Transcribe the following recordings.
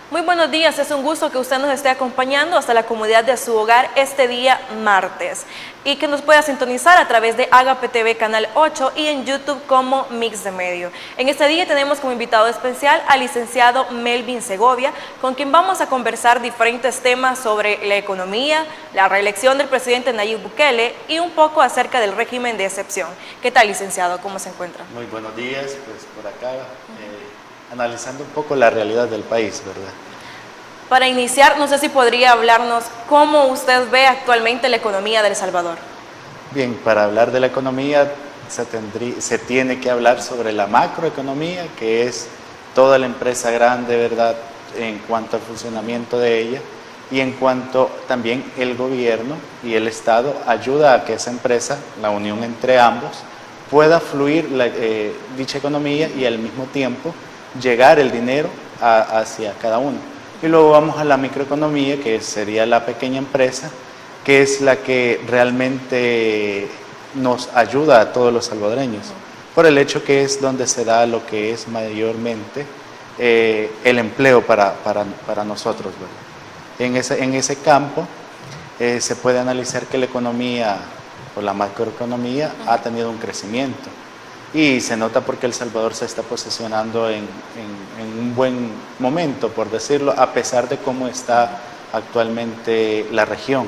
Muy buenos días, es un gusto que usted nos esté acompañando hasta la comodidad de su hogar este día martes y que nos pueda sintonizar a través de Agape TV Canal 8 y en YouTube como Mix de Medio. En este día tenemos como invitado especial al licenciado Melvin Segovia, con quien vamos a conversar diferentes temas sobre la economía, la reelección del presidente Nayib Bukele y un poco acerca del régimen de excepción. ¿Qué tal, licenciado? ¿Cómo se encuentra? Muy buenos días, pues por acá analizando un poco la realidad del país, ¿verdad? Para iniciar, no sé si podría hablarnos cómo usted ve actualmente la economía de El Salvador. Bien, para hablar de la economía se tiene que hablar sobre la macroeconomía, que es toda la empresa grande, ¿verdad?, en cuanto al funcionamiento de ella, y en cuanto también el gobierno y el Estado ayuda a que esa empresa, la unión entre ambos, pueda fluir dicha economía y al mismo tiempo llegar el dinero hacia cada uno. Y luego vamos a la microeconomía, que sería la pequeña empresa, que es la que realmente nos ayuda a todos los salvadoreños, por el hecho que es donde se da lo que es mayormente el empleo para nosotros, ¿verdad? En ese campo se puede analizar que la economía o la macroeconomía ha tenido un crecimiento. Y se nota porque El Salvador se está posicionando en un buen momento, por decirlo, a pesar de cómo está actualmente la región.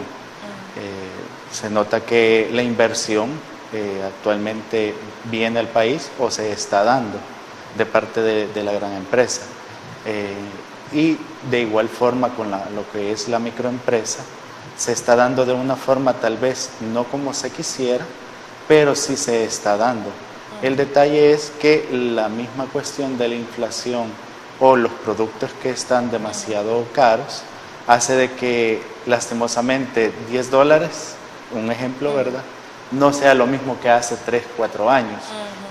Se nota que la inversión actualmente viene al país o se está dando de parte de la gran empresa. Y de igual forma con lo que es la microempresa, se está dando de una forma tal vez no como se quisiera, pero sí se está dando. El detalle es que la misma cuestión de la inflación o los productos que están demasiado caros hace de que lastimosamente $10, un ejemplo, ¿verdad?, no sea lo mismo que hace 3, 4 años.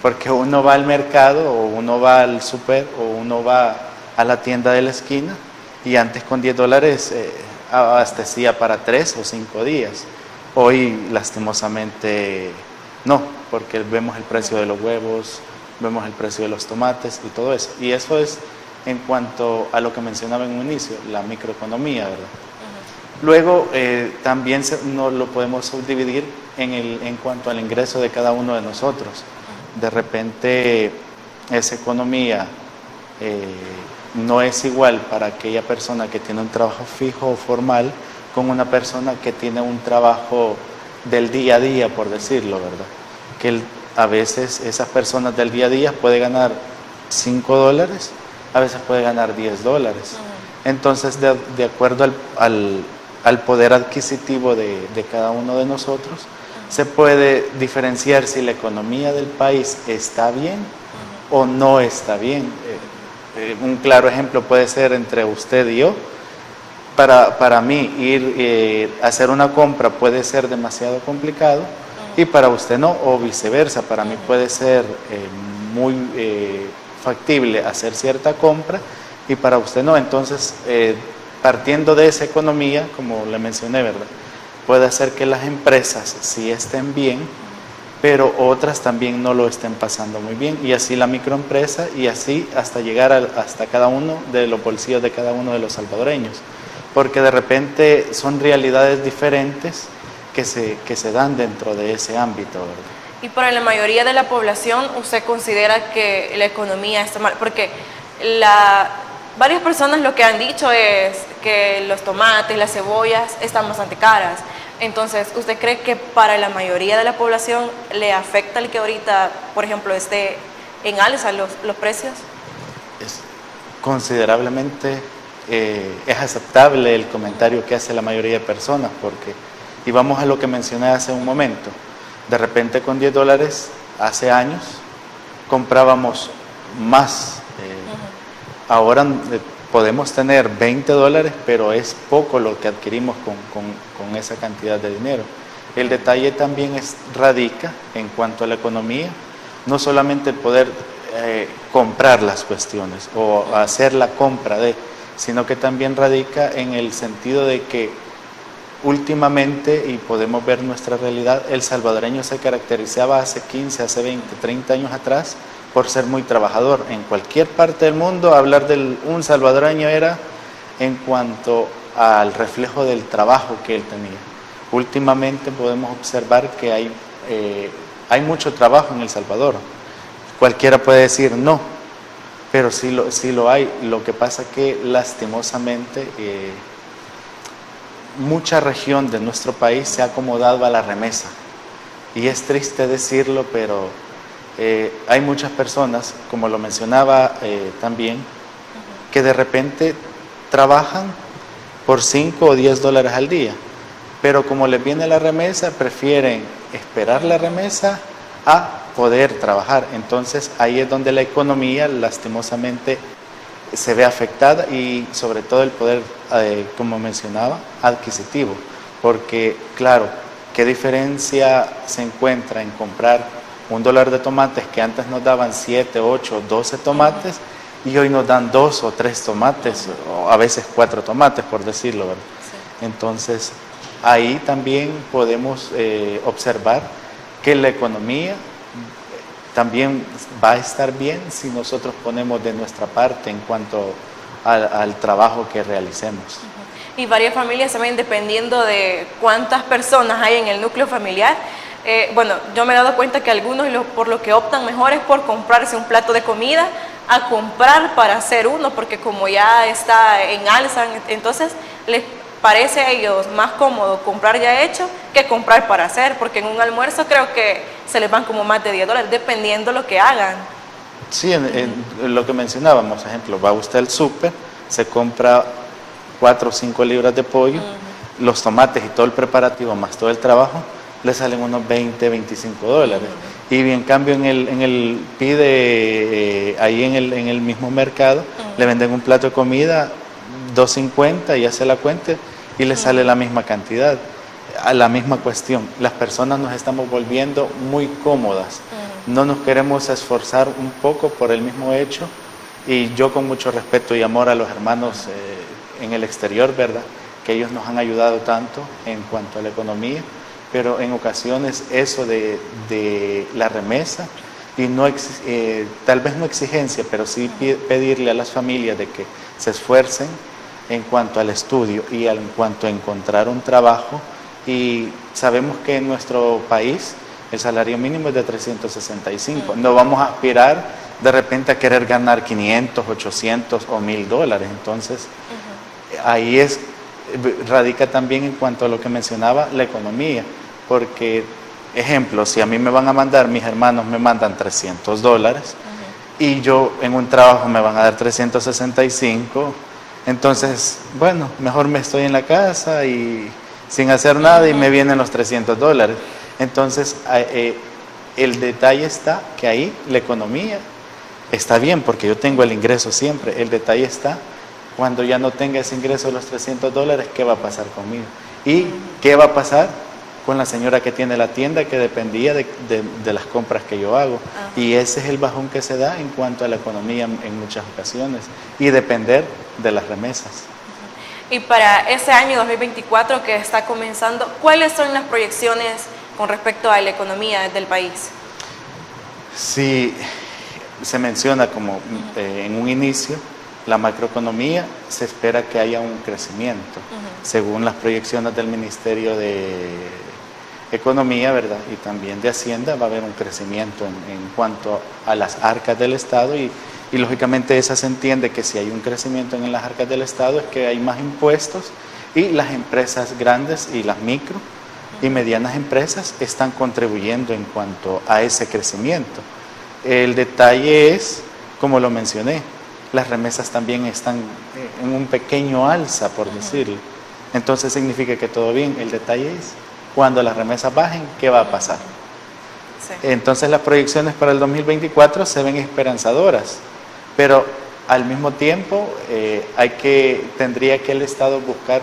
Porque uno va al mercado o uno va al súper o uno va a la tienda de la esquina y antes con $10 abastecía para 3 o 5 días. Hoy lastimosamente no, porque vemos el precio de los huevos, vemos el precio de los tomates y todo eso. Y eso es en cuanto a lo que mencionaba en un inicio, la microeconomía, ¿verdad? Luego también no lo podemos subdividir en cuanto al ingreso de cada uno de nosotros. De repente esa economía no es igual para aquella persona que tiene un trabajo fijo o formal con una persona que tiene un trabajo del día a día, por decirlo, ¿verdad? Que a veces esas personas del día a día puede ganar $5, a veces puede ganar $10. Entonces, de acuerdo al poder adquisitivo de cada uno de nosotros, se puede diferenciar si la economía del país está bien o no está bien. Un claro ejemplo puede ser entre usted y yo. Para mí ir a hacer una compra puede ser demasiado complicado y para usted no, o viceversa. Para mí puede ser muy factible hacer cierta compra y para usted no. Entonces, partiendo de esa economía, como le mencioné, ¿verdad?, puede hacer que las empresas sí estén bien, pero otras también no lo estén pasando muy bien, y así la microempresa, y así hasta llegar hasta cada uno de los bolsillos de cada uno de los salvadoreños, porque de repente son realidades diferentes que se dan dentro de ese ámbito, ¿verdad? Y para la mayoría de la población, ¿usted considera que la economía está mal? Porque varias personas lo que han dicho es que los tomates, las cebollas están bastante caras. Entonces, ¿usted cree que para la mayoría de la población le afecta el que ahorita, por ejemplo, esté en alza los precios? Es considerablemente es aceptable el comentario que hace la mayoría de personas, porque, y vamos a lo que mencioné hace un momento, de repente con $10 hace años comprábamos más. Ahora podemos tener $20, pero es poco lo que adquirimos con esa cantidad de dinero. El detalle también radica en cuanto a la economía, no solamente el poder comprar las cuestiones o hacer la compra sino que también radica en el sentido de que últimamente, y podemos ver nuestra realidad, el salvadoreño se caracterizaba hace 15, hace 20, 30 años atrás por ser muy trabajador. En cualquier parte del mundo, hablar de un salvadoreño era en cuanto al reflejo del trabajo que él tenía. Últimamente podemos observar que hay mucho trabajo en El Salvador. Cualquiera puede decir no, pero sí lo hay. Lo que pasa es que lastimosamente mucha región de nuestro país se ha acomodado a la remesa. Y es triste decirlo, pero hay muchas personas, como lo mencionaba también, que de repente trabajan por 5 o 10 dólares al día, pero como les viene la remesa, prefieren esperar la remesa a poder trabajar. Entonces ahí es donde la economía lastimosamente se ve afectada, y sobre todo el poder, como mencionaba, adquisitivo, porque claro, ¿qué diferencia se encuentra en comprar $1 de tomates que antes nos daban 7, 8, 12 tomates y hoy nos dan 2 o 3 tomates, o a veces 4 tomates, por decirlo, ¿verdad? Sí. Entonces, ahí también podemos observar que la economía también va a estar bien si nosotros ponemos de nuestra parte en cuanto al trabajo que realicemos. Y varias familias también, dependiendo de cuántas personas hay en el núcleo familiar. Bueno, yo me he dado cuenta que algunos por lo que optan mejor es por comprarse un plato de comida a comprar para hacer uno, porque como ya está en alza, entonces les parece a ellos más cómodo comprar ya hecho que comprar para hacer, porque en un almuerzo creo que se les van como más de $10, dependiendo lo que hagan. Sí, en lo que mencionábamos, por ejemplo, va usted al súper, se compra 4 o 5 libras de pollo, los tomates y todo el preparativo más todo el trabajo, le salen unos 20, 25 dólares. Y en cambio pide ahí en el mismo mercado, le venden un plato de comida, $2.50, y hace la cuenta y le sale la misma cantidad. A la misma cuestión, las personas nos estamos volviendo muy cómodas, no nos queremos esforzar un poco por el mismo hecho, y yo con mucho respeto y amor a los hermanos en el exterior, ¿verdad?, que ellos nos han ayudado tanto en cuanto a la economía, pero en ocasiones eso de la remesa, y tal vez no exigencia, pero sí pedirle a las familias de que se esfuercen en cuanto al estudio y en cuanto a encontrar un trabajo. Y sabemos que en nuestro país el salario mínimo es de 365. No vamos a aspirar de repente a querer ganar 500, 800 o $1,000. Entonces, ahí radica también en cuanto a lo que mencionaba la economía. Porque, ejemplo, si a mí me van a mandar, mis hermanos me mandan $300 y yo en un trabajo me van a dar 365, entonces, bueno, mejor me estoy en la casa y sin hacer nada y me vienen los $300. Entonces, el detalle está que ahí la economía está bien porque yo tengo el ingreso siempre. El detalle está cuando ya no tenga ese ingreso de los $300, ¿qué va a pasar conmigo? ¿Y qué va a pasar con la señora que tiene la tienda, que dependía de las compras que yo hago? Y ese es el bajón que se da en cuanto a la economía en muchas ocasiones, y depender de las remesas. Y para ese año 2024 que está comenzando, ¿cuáles son las proyecciones con respecto a la economía del país? Sí, se menciona como en un inicio, la macroeconomía, se espera que haya un crecimiento, según las proyecciones del Ministerio de Economía, ¿verdad?, y también de Hacienda, va a haber un crecimiento en cuanto a las arcas del Estado, y lógicamente esa se entiende que si hay un crecimiento en las arcas del Estado es que hay más impuestos, y las empresas grandes y las micro y medianas empresas están contribuyendo en cuanto a ese crecimiento. El detalle es, como lo mencioné, las remesas también están en un pequeño alza, por decirlo. Entonces significa que todo bien. El detalle es, cuando las remesas bajen, ¿qué va a pasar? Sí. Entonces las proyecciones para el 2024 se ven esperanzadoras, pero al mismo tiempo tendría que el Estado buscar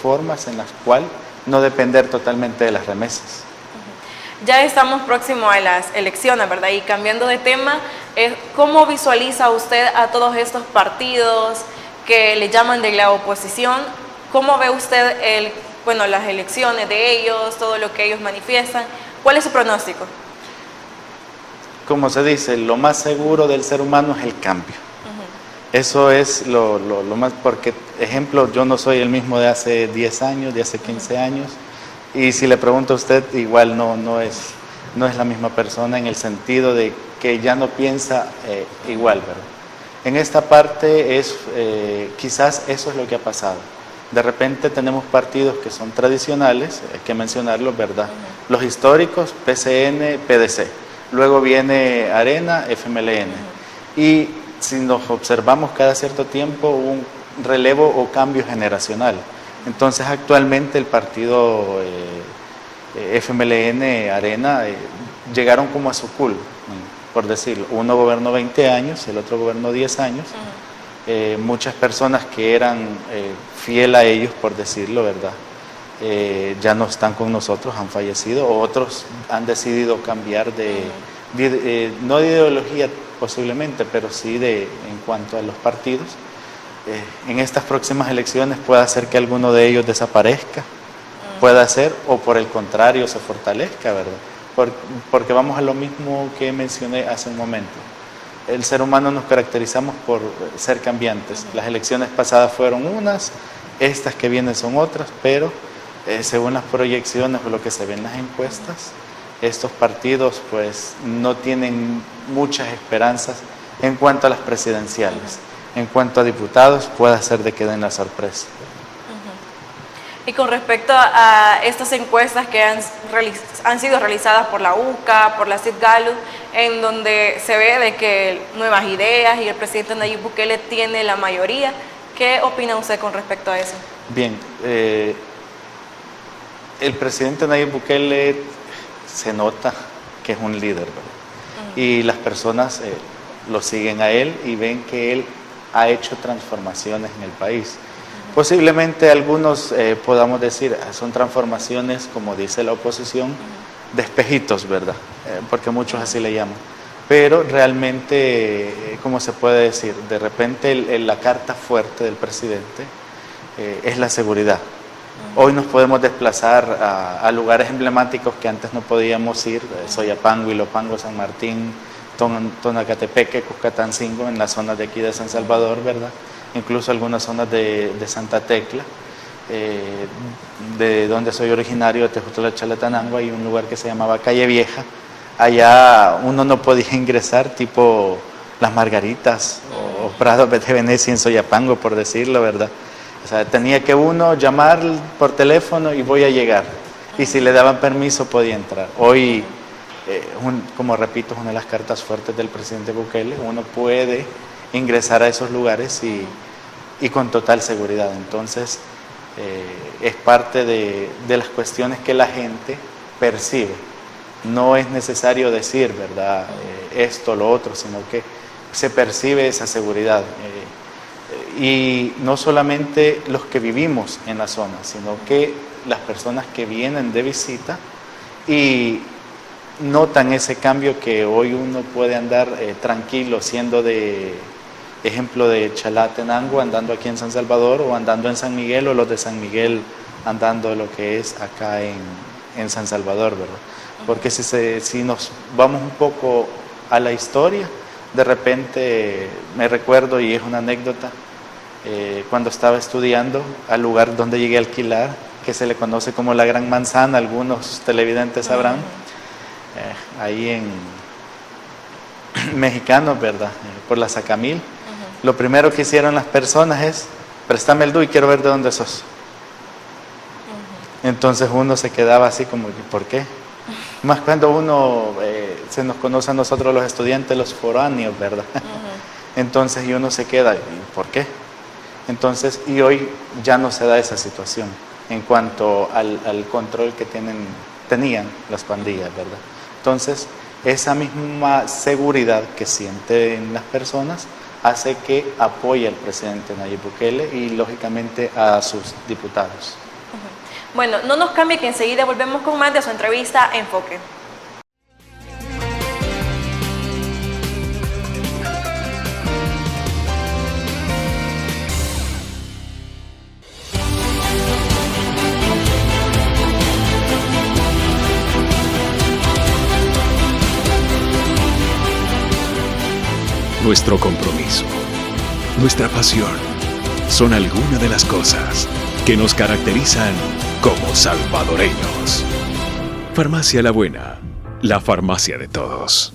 formas en las cuales no depender totalmente de las remesas. Ya estamos próximos a las elecciones, ¿verdad? Y cambiando de tema, ¿cómo visualiza usted a todos estos partidos que le llaman de la oposición? ¿Cómo ve usted las elecciones de ellos, todo lo que ellos manifiestan? ¿Cuál es su pronóstico? Como se dice, lo más seguro del ser humano es el cambio. Eso es lo más, porque, ejemplo, yo no soy el mismo de hace 10 años, de hace 15 años, y si le pregunto a usted, igual no es la misma persona en el sentido de que ya no piensa igual, ¿verdad? En esta parte quizás eso es lo que ha pasado. De repente tenemos partidos que son tradicionales, hay que mencionarlos, ¿verdad? Los históricos, PCN, PDC. Luego viene Arena, FMLN. Y si nos observamos cada cierto tiempo, hubo un relevo o cambio generacional. Entonces actualmente el partido FMLN, Arena, llegaron como a su cool, por decirlo. Uno gobernó 20 años, el otro gobernó 10 años. Muchas personas que eran fiel a ellos, por decirlo, ¿verdad? Ya no están con nosotros, han fallecido, o otros han decidido cambiar no de ideología posiblemente, pero sí en cuanto a los partidos. En estas próximas elecciones puede ser que alguno de ellos desaparezca, puede ser, o por el contrario se fortalezca, ¿verdad? Porque vamos a lo mismo que mencioné hace un momento. El ser humano nos caracterizamos por ser cambiantes. Las elecciones pasadas fueron unas, estas que vienen son otras, pero según las proyecciones o lo que se ve en las encuestas, estos partidos pues no tienen muchas esperanzas en cuanto a las presidenciales. En cuanto a diputados, puede ser de que den la sorpresa. Y con respecto a estas encuestas que han sido realizadas por la UCA, por la CID Gallup, en donde se ve de que Nuevas Ideas y el presidente Nayib Bukele tiene la mayoría, ¿qué opina usted con respecto a eso? Bien, el presidente Nayib Bukele se nota que es un líder, ¿verdad? Y las personas lo siguen a él y ven que él ha hecho transformaciones en el país. Posiblemente algunos podamos decir, son transformaciones, como dice la oposición, de espejitos, ¿verdad? Porque muchos así le llaman. Pero realmente, ¿cómo se puede decir? De repente la carta fuerte del presidente es la seguridad. Hoy nos podemos desplazar a lugares emblemáticos que antes no podíamos ir, Soyapango, Ilopango, San Martín, Tonacatepeque, Cuscatancingo, en las zonas de aquí de San Salvador, ¿verdad? Incluso algunas zonas de Santa Tecla, de donde soy originario, de Tejutla, Chalatenango, hay un lugar que se llamaba Calle Vieja. Allá uno no podía ingresar, tipo Las Margaritas o Prado de Venecia en Soyapango, por decirlo, ¿verdad? O sea, tenía que uno llamar por teléfono y voy a llegar. Y si le daban permiso podía entrar. Hoy, como repito, es una de las cartas fuertes del presidente Bukele. Uno puede ingresar a esos lugares y con total seguridad. Entonces, es parte de las cuestiones que la gente percibe. No es necesario decir, ¿verdad?, esto, lo otro, sino que se percibe esa seguridad. Y no solamente los que vivimos en la zona, sino que las personas que vienen de visita y notan ese cambio que hoy uno puede andar tranquilo, siendo de ejemplo de Chalatenango, andando aquí en San Salvador, o andando en San Miguel, o los de San Miguel andando lo que es acá en San Salvador, ¿verdad? Porque si nos vamos un poco a la historia, de repente me recuerdo, y es una anécdota, cuando estaba estudiando, al lugar donde llegué a alquilar, que se le conoce como la Gran Manzana, algunos televidentes sabrán, ahí en Mexicanos, ¿verdad?, por la Sacamil. Lo primero que hicieron las personas es, préstame el DUI, quiero ver de dónde sos. Entonces uno se quedaba así como, ¿por qué? Más cuando uno se nos conoce a nosotros los estudiantes, los foráneos, ¿verdad? Entonces y uno se queda, ¿y por qué? Entonces, y hoy ya no se da esa situación en cuanto al control que tenían las pandillas, ¿verdad? Entonces, esa misma seguridad que sienten las personas hace que apoye al presidente Nayib Bukele y lógicamente a sus diputados. Bueno, no nos cambie, que enseguida volvemos con más de su entrevista Enfoque. Nuestro compromiso nuestra pasión, son algunas de las cosas que nos caracterizan como salvadoreños. Farmacia La Buena, la farmacia de todos.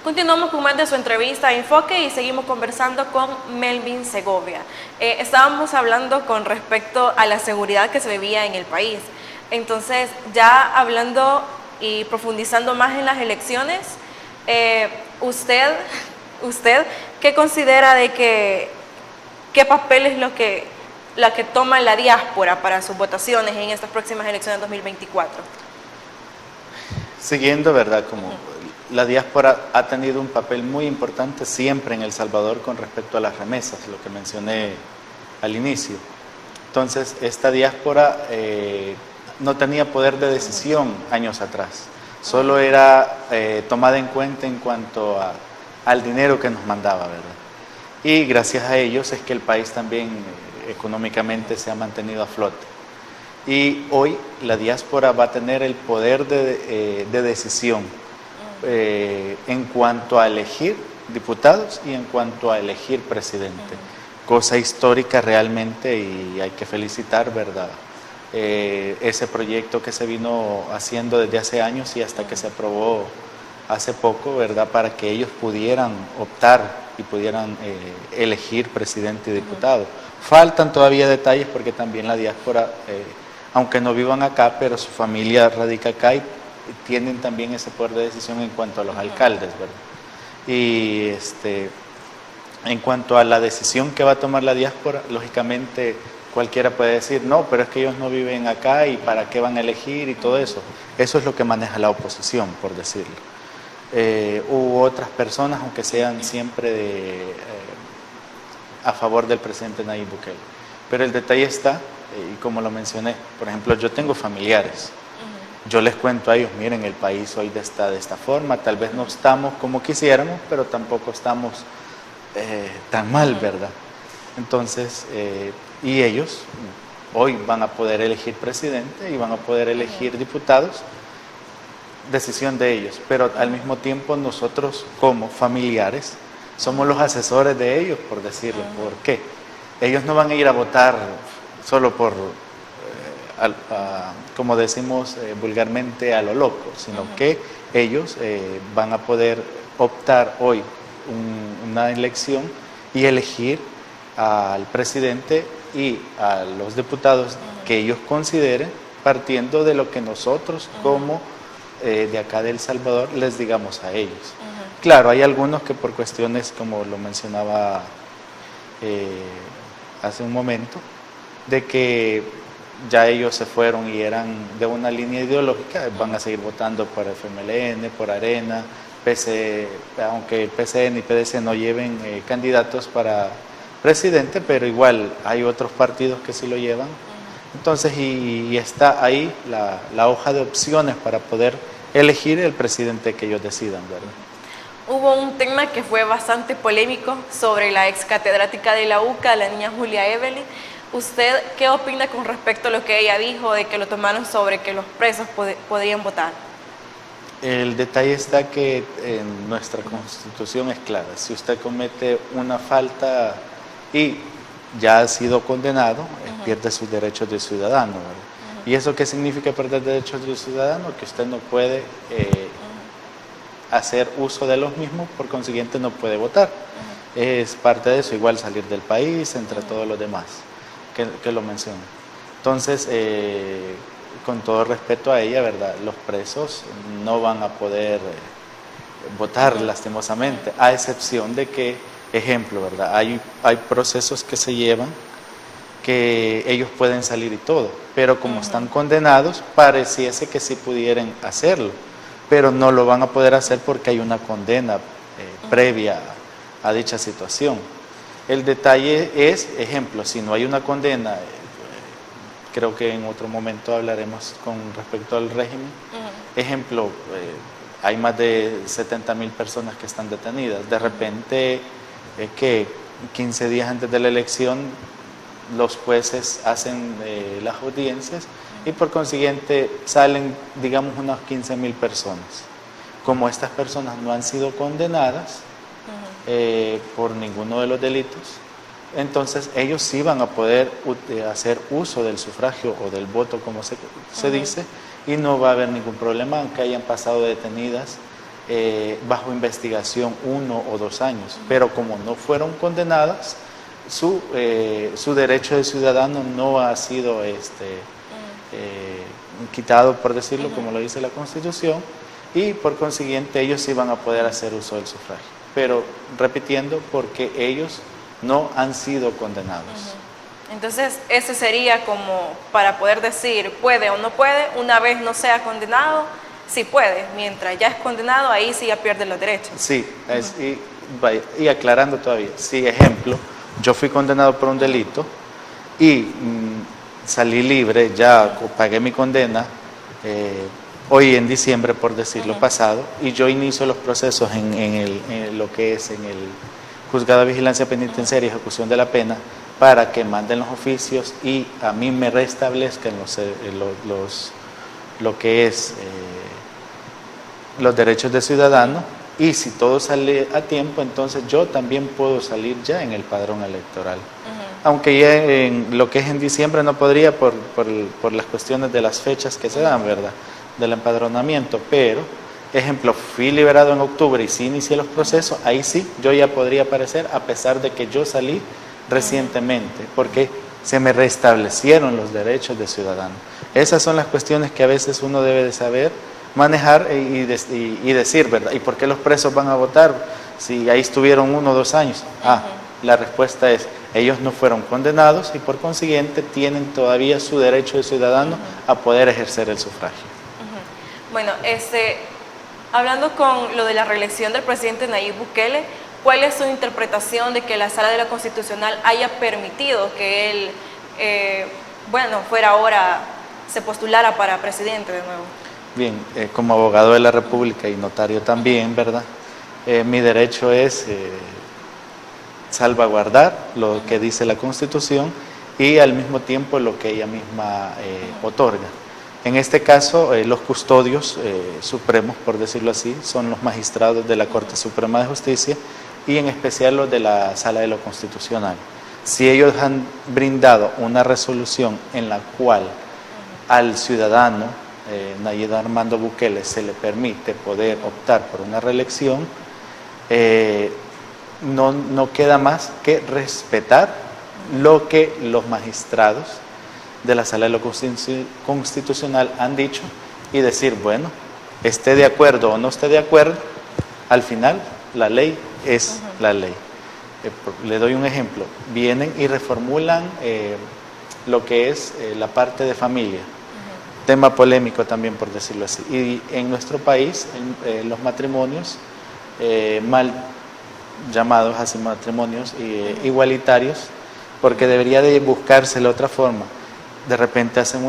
Continuamos con más de su entrevista Enfoque y seguimos conversando con Melvin Segovia. Estábamos hablando con respecto a la seguridad que se vivía en el país. Entonces, ya hablando y profundizando más en las elecciones, usted ¿qué considera de qué papel es la que toma la diáspora para sus votaciones en estas próximas elecciones 2024? Siguiendo, ¿verdad? Como la diáspora ha tenido un papel muy importante siempre en El Salvador con respecto a las remesas, lo que mencioné al inicio. Entonces, esta diáspora no tenía poder de decisión años atrás, solo era tomada en cuenta en cuanto al dinero que nos mandaba, ¿verdad? Y gracias a ellos es que el país también económicamente se ha mantenido a flote. Y hoy la diáspora va a tener el poder de decisión en cuanto a elegir diputados y en cuanto a elegir presidente. Cosa histórica realmente y hay que felicitar, ¿verdad? Ese proyecto que se vino haciendo desde hace años y hasta que se aprobó hace poco, ¿verdad? Para que ellos pudieran optar y pudieran elegir presidente y diputado. Faltan todavía detalles porque también la diáspora, aunque no vivan acá, pero su familia radica acá y tienen también ese poder de decisión en cuanto a los alcaldes, ¿verdad? Y en cuanto a la decisión que va a tomar la diáspora, lógicamente cualquiera puede decir, no, pero es que ellos no viven acá y para qué van a elegir y todo eso. Eso es lo que maneja la oposición, por decirlo. U otras personas, aunque sean siempre a favor del presidente Nayib Bukele. Pero el detalle está, y como lo mencioné, por ejemplo, yo tengo familiares. Yo les cuento a ellos, miren, el país hoy está de esta forma, tal vez no estamos como quisiéramos, pero tampoco estamos tan mal, ¿verdad? Entonces, y ellos hoy van a poder elegir presidente y van a poder elegir diputados, decisión de ellos, pero al mismo tiempo nosotros como familiares somos los asesores de ellos, por decirlo. ¿Por qué? Ellos no van a ir a votar solo por... como decimos vulgarmente, a lo loco, sino que ellos van a poder optar hoy una elección y elegir al presidente y a los diputados que ellos consideren, partiendo de lo que nosotros como de acá de El Salvador les digamos a ellos. Claro, hay algunos que por cuestiones, como lo mencionaba hace un momento, de que ya ellos se fueron y eran de una línea ideológica, van a seguir votando por FMLN, por Arena, PC, aunque el PCN y PDC no lleven candidatos para presidente, pero igual hay otros partidos que sí lo llevan. Entonces, y está ahí la hoja de opciones para poder elegir el presidente que ellos decidan, ¿verdad? Hubo un tema que fue bastante polémico sobre la ex catedrática de la UCA, la niña Julia Evelyn. ¿Usted qué opina con respecto a lo que ella dijo de que lo tomaron sobre que los presos podían votar? El detalle está que en nuestra Constitución es clara. Si usted comete una falta y ya ha sido condenado, pierde sus derechos de ciudadano, ¿verdad? ¿Y eso qué significa perder derechos de ciudadano? Que usted no puede hacer uso de los mismos, por consiguiente no puede votar. Es parte de eso, igual salir del país, entre todos los demás que lo mencionan. Entonces, con todo respeto a ella, ¿verdad? Los presos no van a poder votar lastimosamente, a excepción de que, ejemplo, ¿verdad? Hay procesos que se llevan que ellos pueden salir y todo, pero como están condenados, pareciese que sí pudieran hacerlo, pero no lo van a poder hacer porque hay una condena previa a dicha situación. El detalle es, ejemplo, si no hay una condena, creo que en otro momento hablaremos con respecto al régimen. Ejemplo, hay más de 70,000 personas que están detenidas. De repente, que 15 días antes de la elección los jueces hacen las audiencias y por consiguiente salen, digamos, unas 15.000 personas. Como estas personas no han sido condenadas por ninguno de los delitos, entonces ellos sí van a poder hacer uso del sufragio o del voto, como se dice, y no va a haber ningún problema, aunque hayan pasado detenidas bajo investigación 1 o 2 años. Pero como no fueron condenadas, su derecho de ciudadano no ha sido quitado, por decirlo, como lo dice la Constitución, y por consiguiente ellos sí van a poder hacer uso del sufragio. Pero repitiendo, porque ellos no han sido condenados. Entonces, ese sería como para poder decir, puede o no puede, una vez no sea condenado, sí puede, mientras ya es condenado, ahí sí ya pierde los derechos. Sí, y aclarando todavía, si ejemplo, yo fui condenado por un delito y salí libre, ya pagué mi condena, hoy en diciembre, por decirlo pasado, y yo inicio los procesos en lo que es en el Juzgado de Vigilancia Penitenciaria y Ejecución de la Pena, para que manden los oficios y a mí me restablezcan lo que es los derechos de ciudadano, y si todo sale a tiempo, entonces yo también puedo salir ya en el padrón electoral. Aunque ya en lo que es en diciembre no podría por las cuestiones de las fechas que se dan, ¿verdad?, del empadronamiento, pero, ejemplo, fui liberado en octubre y sí inicié los procesos, ahí sí, yo ya podría aparecer, a pesar de que yo salí recientemente, porque se me restablecieron los derechos de ciudadano. Esas son las cuestiones que a veces uno debe de saber manejar y decir, ¿verdad? ¿Y por qué los presos van a votar si ahí estuvieron 1 o 2 años? La respuesta es, ellos no fueron condenados y por consiguiente tienen todavía su derecho de ciudadano a poder ejercer el sufragio. Bueno, hablando con lo de la reelección del presidente Nayib Bukele, ¿cuál es su interpretación de que la Sala de lo Constitucional haya permitido que él, fuera ahora, se postulara para presidente de nuevo? Bien, como abogado de la República y notario también, ¿verdad? Mi derecho es salvaguardar lo que dice la Constitución y al mismo tiempo lo que ella misma otorga. En este caso, los custodios supremos, por decirlo así, son los magistrados de la Corte Suprema de Justicia y en especial los de la Sala de lo Constitucional. Si ellos han brindado una resolución en la cual al ciudadano Nayib Armando Bukele se le permite poder optar por una reelección, no queda más que respetar lo que los magistrados de la Sala de lo Constitucional han dicho y decir, bueno, esté de acuerdo o no esté de acuerdo, al final la ley es la ley. Le doy un ejemplo, vienen y reformulan lo que es la parte de familia, tema polémico también, por decirlo así, y en nuestro país los matrimonios mal llamados así matrimonios igualitarios, porque debería de buscarse la otra forma. De repente hacen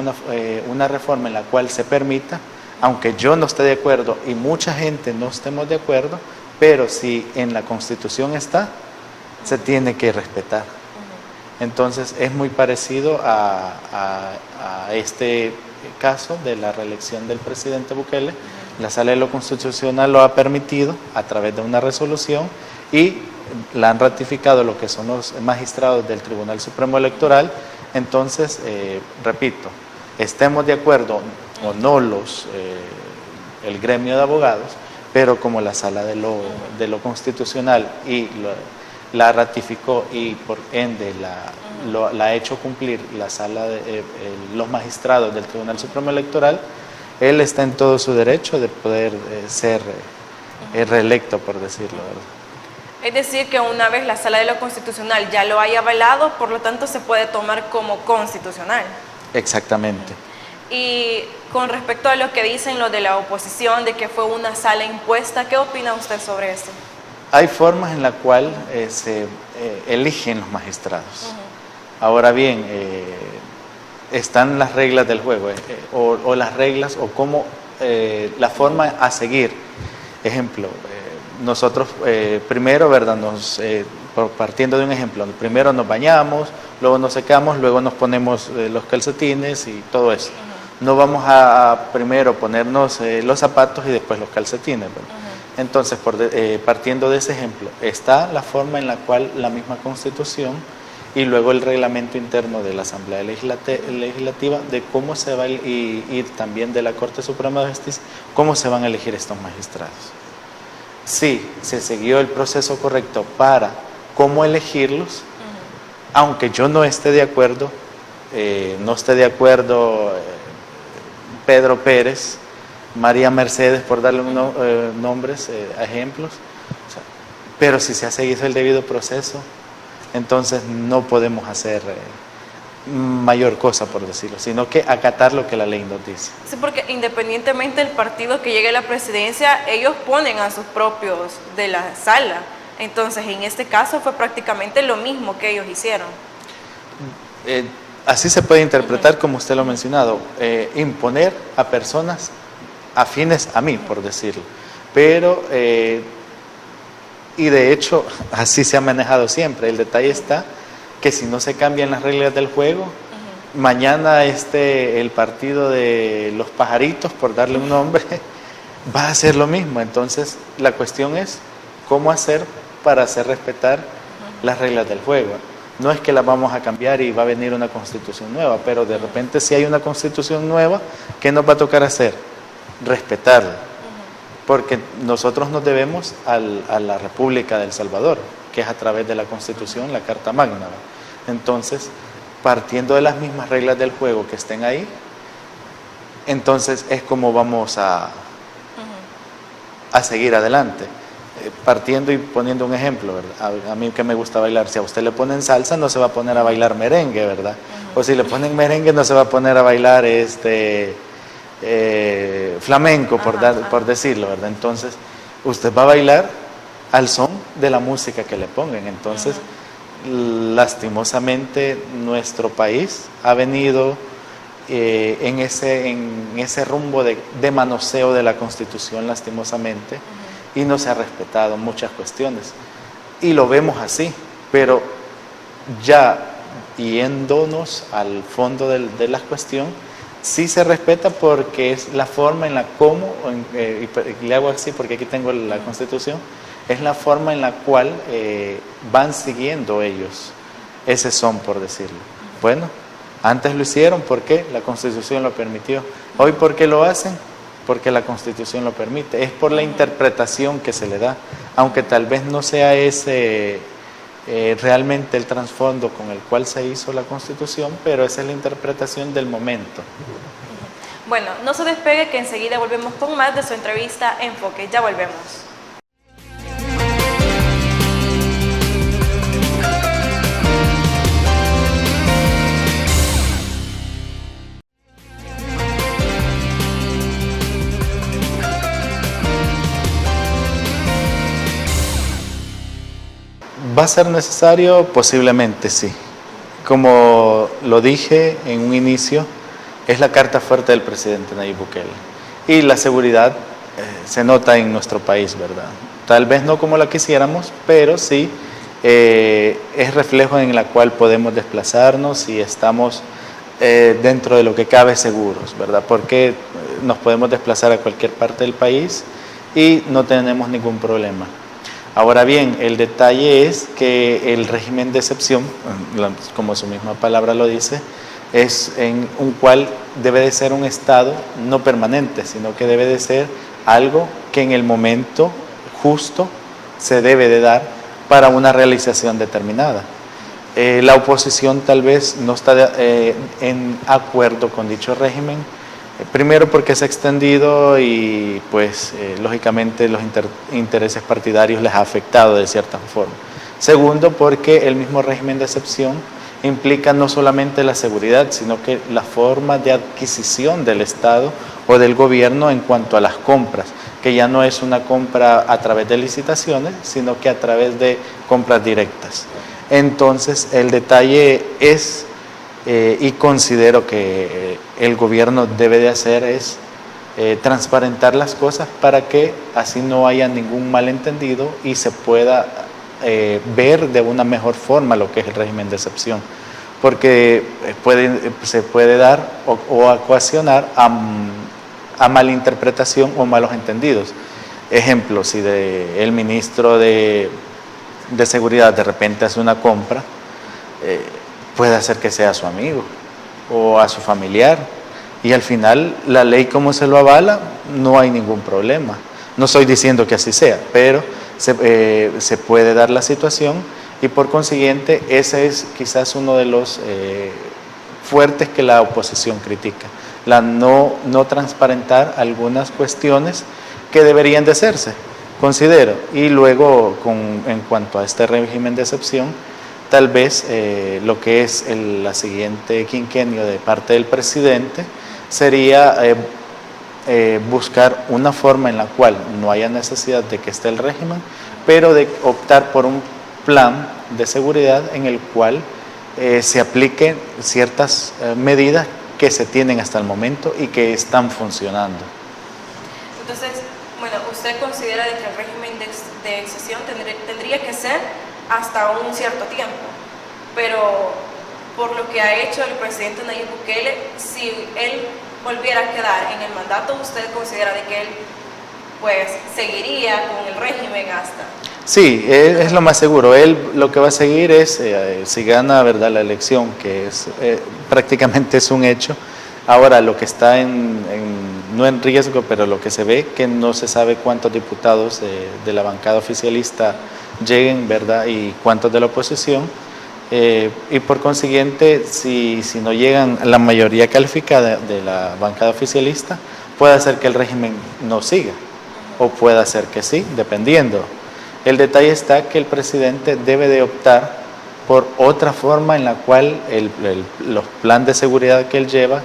una reforma en la cual se permita, aunque yo no esté de acuerdo y mucha gente no estemos de acuerdo, pero si en la Constitución está, se tiene que respetar. Entonces es muy parecido a este caso de la reelección del presidente Bukele. La Sala de lo Constitucional lo ha permitido a través de una resolución y la han ratificado lo que son los magistrados del Tribunal Supremo Electoral. Entonces, repito, estemos de acuerdo o no el gremio de abogados, pero como la Sala de lo Constitucional la ratificó y por ende la ha hecho cumplir la sala los magistrados del Tribunal Supremo Electoral, él está en todo su derecho de poder ser reelecto, por decirlo, ¿verdad? Es decir, que una vez la Sala de lo Constitucional ya lo haya avalado, por lo tanto se puede tomar como constitucional. Exactamente. Y con respecto a lo que dicen los de la oposición, de que fue una sala impuesta, ¿qué opina usted sobre eso? Hay formas en las cuales se eligen los magistrados. Ahora bien, están las reglas del juego, o las reglas, o cómo la forma a seguir. Ejemplo, nosotros primero, ¿verdad? Partiendo de un ejemplo, primero nos bañamos, luego nos secamos, luego nos ponemos los calcetines y todo eso. No vamos a primero ponernos los zapatos y después los calcetines, ¿verdad? Entonces, partiendo de ese ejemplo, está la forma en la cual la misma Constitución y luego el reglamento interno de la Asamblea Legislativa de cómo se va y también de la Corte Suprema de Justicia, cómo se van a elegir estos magistrados. Sí, se siguió el proceso correcto para cómo elegirlos, aunque yo no esté de acuerdo, Pedro Pérez, María Mercedes, por darle nombres, ejemplos, o sea, pero si se ha seguido el debido proceso, entonces no podemos hacer mayor cosa, por decirlo, sino que acatar lo que la ley nos dice. Sí, porque independientemente del partido que llegue a la presidencia, ellos ponen a sus propios de la sala. Entonces, en este caso fue prácticamente lo mismo que ellos hicieron. Así se puede interpretar, como usted lo ha mencionado, imponer a personas afines a mí, por decirlo. Pero, y de hecho, así se ha manejado siempre. El detalle está que si no se cambian las reglas del juego, mañana el partido de los pajaritos, por darle un nombre, va a hacer lo mismo. Entonces, la cuestión es cómo hacer para hacer respetar las reglas del juego. No es que las vamos a cambiar y va a venir una constitución nueva, pero de repente si hay una constitución nueva, ¿qué nos va a tocar hacer? Respetarla. Porque nosotros nos debemos a la República de El Salvador, que es a través de la Constitución, la Carta Magna. Entonces, partiendo de las mismas reglas del juego que estén ahí, entonces es como vamos a seguir adelante. Partiendo y poniendo un ejemplo, ¿verdad? A mí que me gusta bailar, si a usted le ponen salsa, no se va a poner a bailar merengue, ¿verdad? O si le ponen merengue, no se va a poner a bailar flamenco, por decirlo, ¿verdad? Entonces, usted va a bailar al son de la música que le pongan. Entonces, lastimosamente, nuestro país ha venido en ese rumbo de manoseo de la Constitución, lastimosamente, y no se ha respetado muchas cuestiones. Y lo vemos así, pero ya yéndonos al fondo de la cuestión, sí se respeta porque es la forma en la y le hago así porque aquí tengo la Constitución, es la forma en la cual van siguiendo ellos ese son, por decirlo. Bueno, antes lo hicieron porque la Constitución lo permitió. Hoy, ¿por qué lo hacen? Porque la Constitución lo permite. Es por la interpretación que se le da, aunque tal vez no sea ese realmente el trasfondo con el cual se hizo la Constitución, pero esa es la interpretación del momento. Bueno, no se despegue, que enseguida volvemos con más de su entrevista Enfoque. Ya volvemos. ¿Va a ser necesario? Posiblemente sí. Como lo dije en un inicio, es la carta fuerte del presidente Nayib Bukele. Y la seguridad se nota en nuestro país, ¿verdad? Tal vez no como la quisiéramos, pero sí es reflejo en la cual podemos desplazarnos y estamos dentro de lo que cabe seguros, ¿verdad? Porque nos podemos desplazar a cualquier parte del país y no tenemos ningún problema. Ahora bien, el detalle es que el régimen de excepción, como su misma palabra lo dice, es en un cual debe de ser un estado no permanente, sino que debe de ser algo que en el momento justo se debe de dar para una realización determinada. La oposición tal vez no está en acuerdo con dicho régimen, primero porque se ha extendido y pues lógicamente los intereses partidarios les ha afectado de cierta forma. Segundo, porque el mismo régimen de excepción implica no solamente la seguridad, sino que la forma de adquisición del Estado o del gobierno en cuanto a las compras, que ya no es una compra a través de licitaciones, sino que a través de compras directas. Entonces, el detalle es, y considero que el gobierno debe de hacer, es transparentar las cosas para que así no haya ningún malentendido y se pueda ver de una mejor forma lo que es el régimen de excepción. porque se puede dar o ocasionar a malinterpretación o malos entendidos. Ejemplo, si el ministro de Seguridad de repente hace una compra, puede hacer que sea a su amigo o a su familiar, y al final la ley como se lo avala, no hay ningún problema. No estoy diciendo que así sea, pero se puede dar la situación, y por consiguiente ese es quizás uno de los fuertes que la oposición critica, la no transparentar algunas cuestiones que deberían de hacerse, considero. Y luego, en cuanto a este régimen de excepción, tal vez lo que es la siguiente quinquenio de parte del presidente sería buscar una forma en la cual no haya necesidad de que esté el régimen, pero de optar por un plan de seguridad en el cual se apliquen ciertas medidas que se tienen hasta el momento y que están funcionando. Entonces, bueno, ¿usted considera de que el régimen de excepción tendría que ser hasta un cierto tiempo? Pero por lo que ha hecho el presidente Nayib Bukele, si él volviera a quedar en el mandato, ¿usted considera de que él pues seguiría con el régimen hasta? Sí, es lo más seguro. Él lo que va a seguir es, si gana, ¿verdad?, la elección, que es prácticamente es un hecho. Ahora lo que está no en riesgo, pero lo que se ve, que no se sabe cuántos diputados de la bancada oficialista lleguen, ¿verdad?, y cuántos de la oposición. Y por consiguiente, si no llegan la mayoría calificada de la bancada oficialista, puede ser que el régimen no siga, o puede ser que sí, dependiendo. El detalle está que el presidente debe de optar por otra forma en la cual los planes de seguridad que él lleva,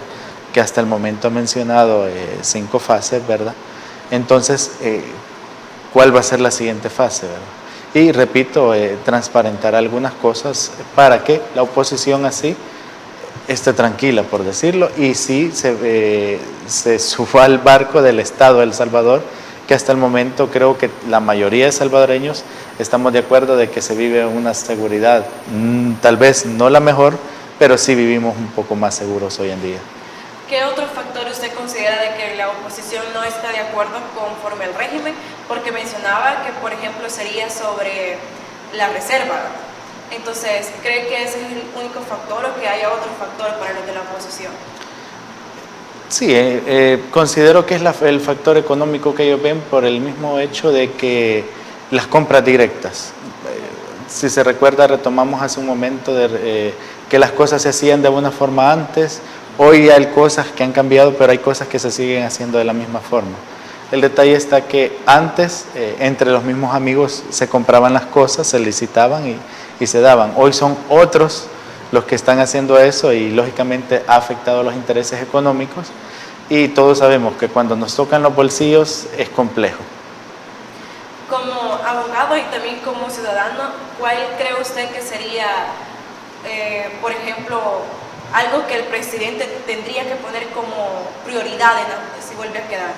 que hasta el momento ha mencionado 5 fases, ¿verdad? Entonces, ¿cuál va a ser la siguiente fase, verdad? Y repito, transparentar algunas cosas para que la oposición así esté tranquila, por decirlo, y sí se suba al barco del Estado de El Salvador, que hasta el momento creo que la mayoría de salvadoreños estamos de acuerdo de que se vive una seguridad, tal vez no la mejor, pero sí vivimos un poco más seguros hoy en día. ¿Qué otro factor usted considera de que la oposición no está de acuerdo conforme al régimen? Porque mencionaba que, por ejemplo, sería sobre la reserva. Entonces, ¿cree que ese es el único factor o que haya otro factor para los de la oposición? Sí, considero que es el factor económico que ellos ven por el mismo hecho de que las compras directas. Si se recuerda, retomamos hace un momento que las cosas se hacían de una forma antes. Hoy hay cosas que han cambiado, pero hay cosas que se siguen haciendo de la misma forma. El detalle está que antes, entre los mismos amigos, se compraban las cosas, se licitaban y se daban. Hoy son otros los que están haciendo eso y lógicamente ha afectado los intereses económicos, y todos sabemos que cuando nos tocan los bolsillos es complejo. Como abogado y también como ciudadano, ¿cuál cree usted que sería, por ejemplo, algo que el presidente tendría que poner como prioridad si vuelve a quedar?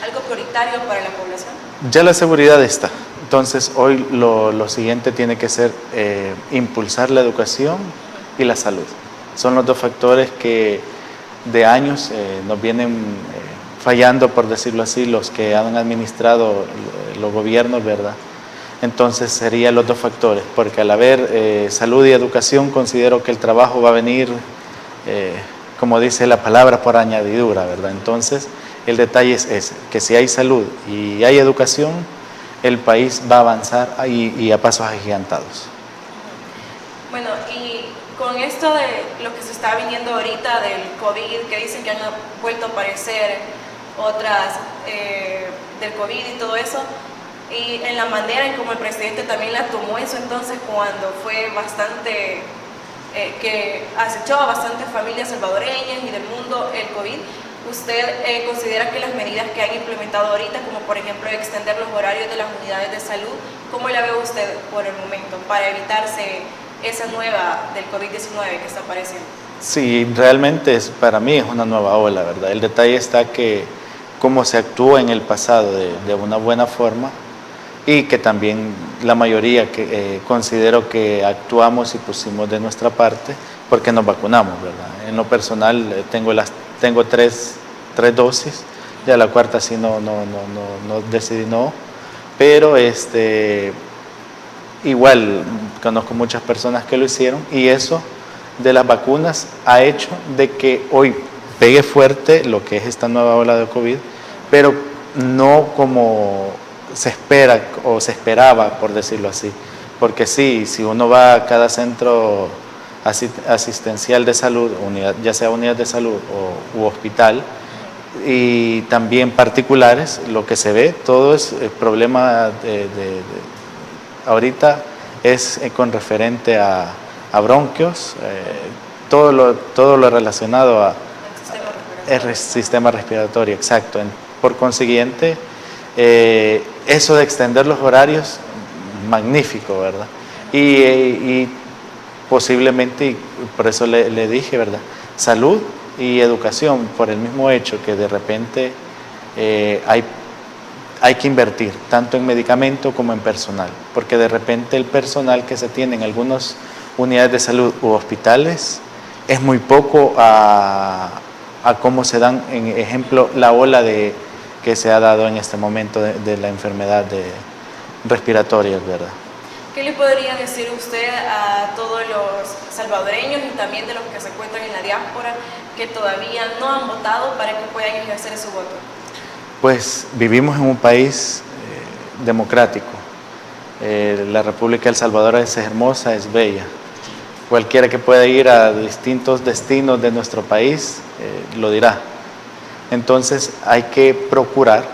¿Algo prioritario para la población? Ya la seguridad está. Entonces, hoy lo siguiente tiene que ser impulsar la educación y la salud. Son los 2 factores que de años nos vienen fallando, por decirlo así, los que han administrado los gobiernos, ¿verdad? Entonces, serían los 2 factores, porque al haber salud y educación, considero que el trabajo va a venir, como dice la palabra, por añadidura, ¿verdad? Entonces, el detalle es ese, que si hay salud y hay educación, el país va a avanzar y a pasos agigantados. Bueno, y con esto de lo que se está viniendo ahorita del COVID, que dicen que han vuelto a aparecer otras del COVID y todo eso, y en la manera en como el presidente también la tomó en su entonces, cuando fue bastante, que acechó a bastantes familias salvadoreñas y del mundo el COVID, ¿usted considera que las medidas que han implementado ahorita, como por ejemplo extender los horarios de las unidades de salud, cómo la ve usted por el momento para evitarse esa nueva del COVID-19 que está apareciendo? Sí, realmente para mí es una nueva ola, ¿verdad? El detalle está que como se actuó en el pasado de una buena forma, y que también la mayoría que considero que actuamos y pusimos de nuestra parte, porque nos vacunamos, ¿verdad? En lo personal tengo tres dosis, ya la cuarta sí no decidí no, pero igual conozco muchas personas que lo hicieron y eso de las vacunas ha hecho de que hoy pegue fuerte lo que es esta nueva ola de COVID, pero no como se espera o se esperaba, por decirlo así. Porque sí, si uno va a cada centro asistencial de salud, ya sea unidad de salud u hospital, y también particulares, lo que se ve, todo es el problema ahorita es con referente a bronquios, todo lo relacionado a el sistema respiratorio, exacto. Por consiguiente, eso de extender los horarios, magnífico, ¿verdad? Y posiblemente, y por eso le dije, ¿verdad? Salud y educación, por el mismo hecho que de repente hay que invertir tanto en medicamento como en personal, porque de repente el personal que se tiene en algunas unidades de salud u hospitales es muy poco a cómo se dan, en ejemplo, la ola que se ha dado en este momento de la enfermedad respiratoria, ¿verdad? ¿Qué le podría decir usted a todos los salvadoreños y también de los que se encuentran en la diáspora que todavía no han votado para que puedan ejercer su voto? Pues vivimos en un país democrático. La República de El Salvador es hermosa, es bella. Cualquiera que pueda ir a distintos destinos de nuestro país lo dirá. Entonces hay que procurar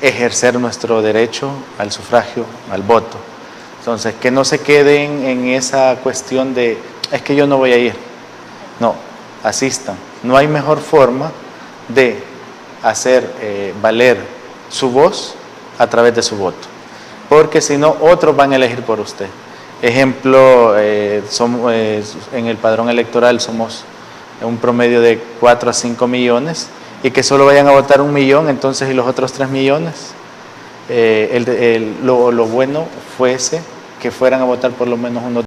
ejercer nuestro derecho al sufragio, al voto. Entonces, que no se queden en esa cuestión de, es que yo no voy a ir. No, asistan. No hay mejor forma de hacer valer su voz a través de su voto, porque si no, otros van a elegir por usted. Ejemplo, en el padrón electoral somos un promedio de 4 a 5 millones, y que solo vayan a votar 1 millón, entonces, ¿y los otros 3 millones? Lo bueno fuese que fueran a votar por lo menos unos